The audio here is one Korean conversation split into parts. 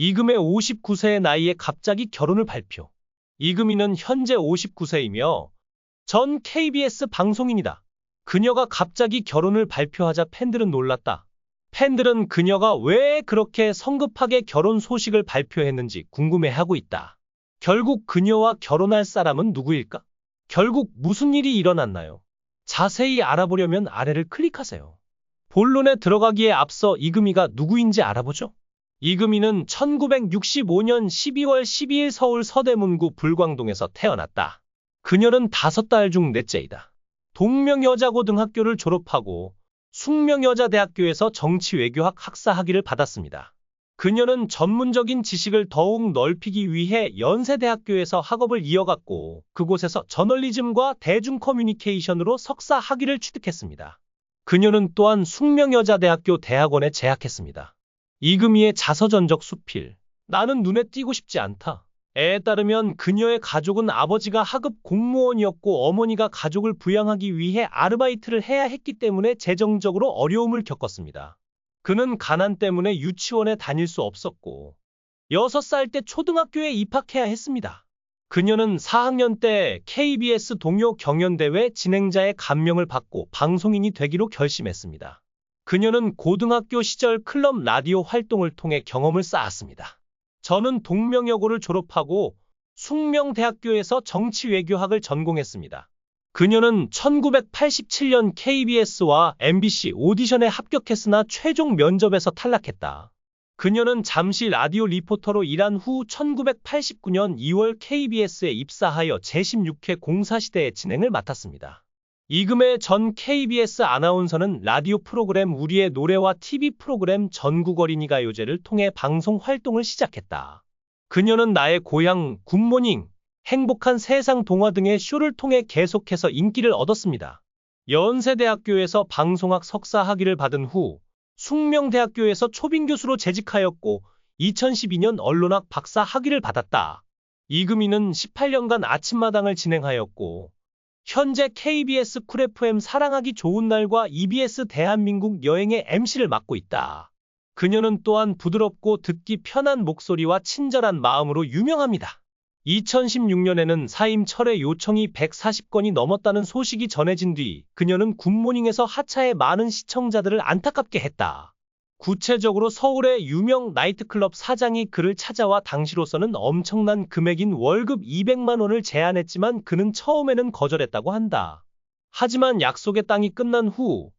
이금의 59세의 나이에 갑자기 결혼을 발표. 이금희는 현재 59세이며 전 KBS 방송인이다. 그녀가 갑자기 결혼을 발표하자 팬들은 놀랐다. 팬들은 그녀가 왜 그렇게 성급하게 결혼 소식을 발표했는지 궁금해하고 있다. 결국 그녀와 결혼할 사람은 누구일까? 결국 무슨 일이 일어났나요? 자세히 알아보려면 아래를 클릭하세요. 본론에 들어가기에 앞서 이금희가 누구인지 알아보죠. 이금희는 1965년 12월 12일 서울 서대문구 불광동에서 태어났다. 그녀는 5딸 중 넷째이다. 동명여자고등학교를 졸업하고 숙명여자대학교에서 정치외교학 학사학위를 받았습니다. 그녀는 전문적인 지식을 더욱 넓히기 위해 연세대학교에서 학업을 이어갔고 그곳에서 저널리즘과 대중커뮤니케이션으로 석사 학위를 취득했습니다. 그녀는 또한 숙명여자대학교 대학원에 재학했습니다. 이금희의 자서전적 수필. 나는 눈에 띄고 싶지 않다. 에 따르면 그녀의 가족은 아버지가 하급 공무원이었고 어머니가 가족을 부양하기 위해 아르바이트를 해야 했기 때문에 재정적으로 어려움을 겪었습니다. 그는 가난 때문에 유치원에 다닐 수 없었고 6살 때 초등학교에 입학해야 했습니다. 그녀는 4학년 때 KBS 동요 경연대회 진행자의 감명을 받고 방송인이 되기로 결심했습니다. 그녀는 고등학교 시절 클럽 라디오 활동을 통해 경험을 쌓았습니다. 저는 동명여고를 졸업하고 숙명대학교에서 정치외교학을 전공했습니다. 그녀는 1987년 KBS와 MBC 오디션에 합격했으나 최종 면접에서 탈락했다. 그녀는 잠시 라디오 리포터로 일한 후 1989년 2월 KBS에 입사하여 제16회 공사시대의 진행을 맡았습니다. 이금의 전 KBS 아나운서는 라디오 프로그램 우리의 노래와 TV 프로그램 전국 어린이 가요제를 통해 방송 활동을 시작했다. 그녀는 나의 고향, 굿모닝, 행복한 세상 동화 등의 쇼를 통해 계속해서 인기를 얻었습니다. 연세대학교에서 방송학 석사 학위를 받은 후 숙명대학교에서 초빙 교수로 재직하였고 2012년 언론학 박사 학위를 받았다. 이금희는 18년간 아침마당을 진행하였고 현재 KBS 쿨 FM 사랑하기 좋은 날과 EBS 대한민국 여행의 MC를 맡고 있다. 그녀는 또한 부드럽고 듣기 편한 목소리와 친절한 마음으로 유명합니다. 2016년에는 사임 철회 요청이 140건이 넘었다는 소식이 전해진 뒤 그녀는 굿모닝에서 하차해 많은 시청자들을 안타깝게 했다. 구체적으로 서울의 유명 나이트클럽 사장이 그를 찾아와 당시로서는 엄청난 금액인 월급 200만 원을 제안했지만 그는 처음에는 거절했다고 한다. 하지만 약속의 땅이 끝난 후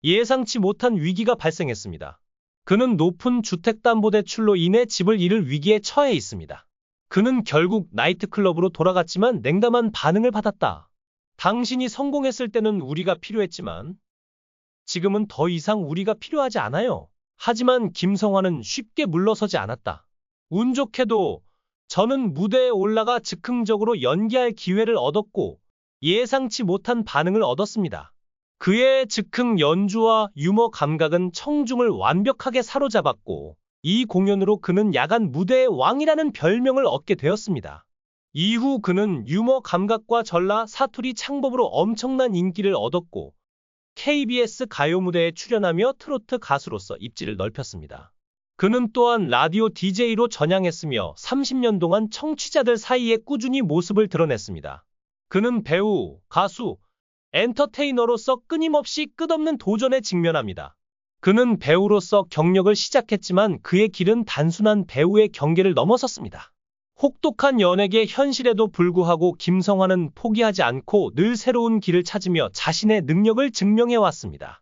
예상치 못한 위기가 발생했습니다. 그는 높은 주택담보대출로 인해 집을 잃을 위기에 처해 있습니다. 그는 결국 나이트클럽으로 돌아갔지만 냉담한 반응을 받았다. 당신이 성공했을 때는 우리가 필요했지만 지금은 더 이상 우리가 필요하지 않아요. 하지만 김성환은 쉽게 물러서지 않았다. 운 좋게도 저는 무대에 올라가 즉흥적으로 연기할 기회를 얻었고 예상치 못한 반응을 얻었습니다. 그의 즉흥 연주와 유머 감각은 청중을 완벽하게 사로잡았고 이 공연으로 그는 야간 무대의 왕이라는 별명을 얻게 되었습니다. 이후 그는 유머 감각과 전라 사투리 창법으로 엄청난 인기를 얻었고 KBS 가요 무대에 출연하며 트로트 가수로서 입지를 넓혔습니다. 그는 또한 라디오 DJ로 전향했으며 30년 동안 청취자들 사이에 꾸준히 모습을 드러냈습니다. 그는 배우, 가수, 엔터테이너로서 끊임없이 끝없는 도전에 직면합니다. 그는 배우로서 경력을 시작했지만 그의 길은 단순한 배우의 경계를 넘어섰습니다. 혹독한 연예계 현실에도 불구하고 김성환은 포기하지 않고 늘 새로운 길을 찾으며 자신의 능력을 증명해왔습니다.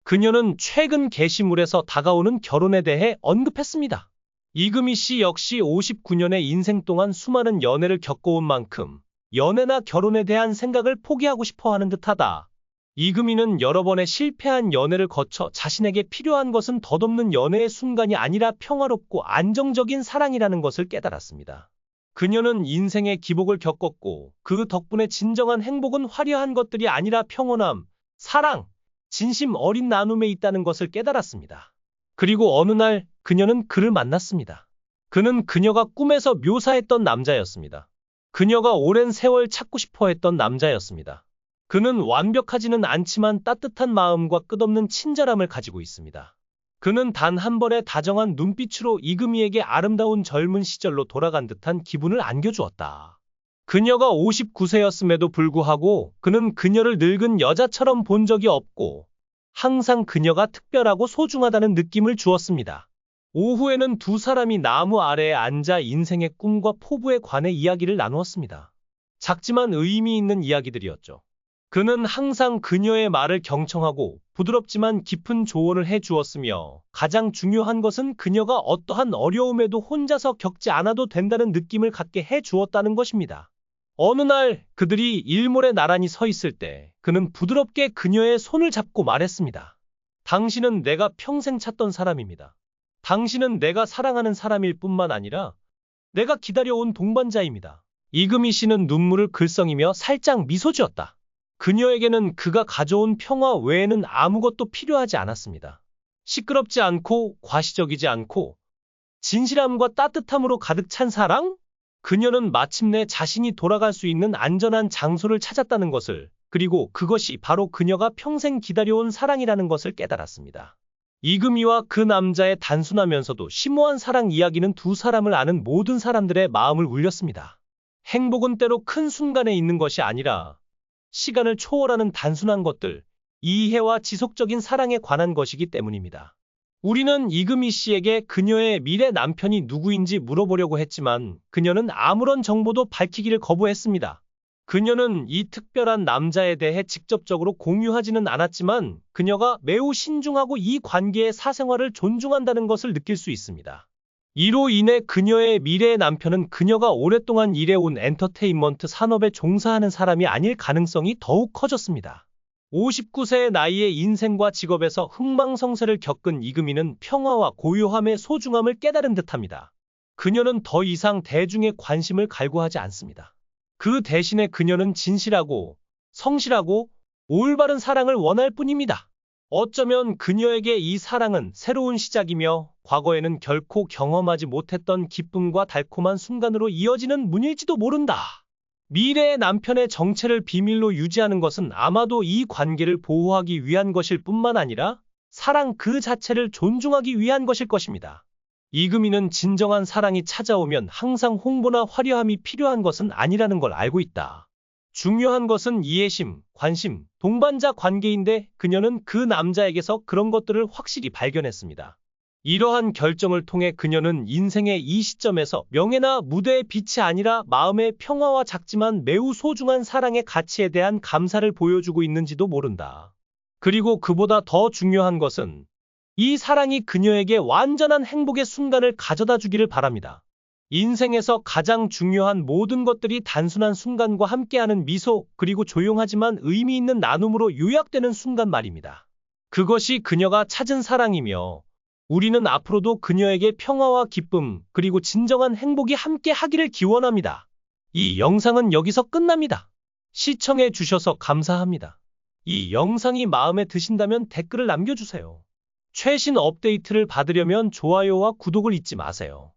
그녀는 최근 게시물에서 다가오는 결혼에 대해 언급했습니다. 이금희 씨 역시 59년의 인생 동안 수많은 연애를 겪어온 만큼 연애나 결혼에 대한 생각을 포기하고 싶어 하는 듯하다. 이금희는 여러 번의 실패한 연애를 거쳐 자신에게 필요한 것은 덧없는 연애의 순간이 아니라 평화롭고 안정적인 사랑이라는 것을 깨달았습니다. 그녀는 인생의 기복을 겪었고 그 덕분에 진정한 행복은 화려한 것들이 아니라 평온함, 사랑, 진심 어린 나눔에 있다는 것을 깨달았습니다. 그리고 어느 날 그녀는 그를 만났습니다. 그는 그녀가 꿈에서 묘사했던 남자였습니다. 그녀가 오랜 세월 찾고 싶어 했던 남자였습니다. 그는 완벽하지는 않지만 따뜻한 마음과 끝없는 친절함을 가지고 있습니다. 그는 단 한 번의 다정한 눈빛으로 이금희에게 아름다운 젊은 시절로 돌아간 듯한 기분을 안겨주었다. 그녀가 59세였음에도 불구하고 그는 그녀를 늙은 여자처럼 본 적이 없고 항상 그녀가 특별하고 소중하다는 느낌을 주었습니다. 오후에는 두 사람이 나무 아래에 앉아 인생의 꿈과 포부에 관해 이야기를 나누었습니다. 작지만 의미 있는 이야기들이었죠. 그는 항상 그녀의 말을 경청하고 부드럽지만 깊은 조언을 해 주었으며 가장 중요한 것은 그녀가 어떠한 어려움에도 혼자서 겪지 않아도 된다는 느낌을 갖게 해 주었다는 것입니다. 어느 날 그들이 일몰에 나란히 서 있을 때 그는 부드럽게 그녀의 손을 잡고 말했습니다. 당신은 내가 평생 찾던 사람입니다. 당신은 내가 사랑하는 사람일 뿐만 아니라 내가 기다려온 동반자입니다. 이금희 씨는 눈물을 글썽이며 살짝 미소 지었다. 그녀에게는 그가 가져온 평화 외에는 아무것도 필요하지 않았습니다. 시끄럽지 않고 과시적이지 않고 진실함과 따뜻함으로 가득 찬 사랑? 그녀는 마침내 자신이 돌아갈 수 있는 안전한 장소를 찾았다는 것을, 그리고 그것이 바로 그녀가 평생 기다려온 사랑이라는 것을 깨달았습니다. 이금희와 그 남자의 단순하면서도 심오한 사랑 이야기는 두 사람을 아는 모든 사람들의 마음을 울렸습니다. 행복은 때로 큰 순간에 있는 것이 아니라 시간을 초월하는 단순한 것들, 이해와 지속적인 사랑에 관한 것이기 때문입니다. 우리는 이금희 씨에게 그녀의 미래 남편이 누구인지 물어보려고 했지만 그녀는 아무런 정보도 밝히기를 거부했습니다. 그녀는 이 특별한 남자에 대해 직접적으로 공유하지는 않았지만 그녀가 매우 신중하고 이 관계의 사생활을 존중한다는 것을 느낄 수 있습니다. 이로 인해 그녀의 미래의 남편은 그녀가 오랫동안 일해온 엔터테인먼트 산업에 종사하는 사람이 아닐 가능성이 더욱 커졌습니다. 59세의 나이에 인생과 직업에서 흥망성쇠를 겪은 이금희는 평화와 고요함의 소중함을 깨달은 듯합니다. 그녀는 더 이상 대중의 관심을 갈구하지 않습니다. 그 대신에 그녀는 진실하고 성실하고 올바른 사랑을 원할 뿐입니다. 어쩌면 그녀에게 이 사랑은 새로운 시작이며 과거에는 결코 경험하지 못했던 기쁨과 달콤한 순간으로 이어지는 문일지도 모른다. 미래의 남편의 정체를 비밀로 유지하는 것은 아마도 이 관계를 보호하기 위한 것일 뿐만 아니라 사랑 그 자체를 존중하기 위한 것일 것입니다. 이금희는 진정한 사랑이 찾아오면 항상 홍보나 화려함이 필요한 것은 아니라는 걸 알고 있다. 중요한 것은 이해심, 관심, 동반자 관계인데 그녀는 그 남자에게서 그런 것들을 확실히 발견했습니다. 이러한 결정을 통해 그녀는 인생의 이 시점에서 명예나 무대의 빛이 아니라 마음의 평화와 작지만 매우 소중한 사랑의 가치에 대한 감사를 보여주고 있는지도 모른다. 그리고 그보다 더 중요한 것은 이 사랑이 그녀에게 완전한 행복의 순간을 가져다 주기를 바랍니다. 인생에서 가장 중요한 모든 것들이 단순한 순간과 함께하는 미소, 그리고 조용하지만 의미 있는 나눔으로 요약되는 순간 말입니다. 그것이 그녀가 찾은 사랑이며 우리는 앞으로도 그녀에게 평화와 기쁨, 그리고 진정한 행복이 함께 하기를 기원합니다. 이 영상은 여기서 끝납니다. 시청해 주셔서 감사합니다. 이 영상이 마음에 드신다면 댓글을 남겨주세요. 최신 업데이트를 받으려면 좋아요와 구독을 잊지 마세요.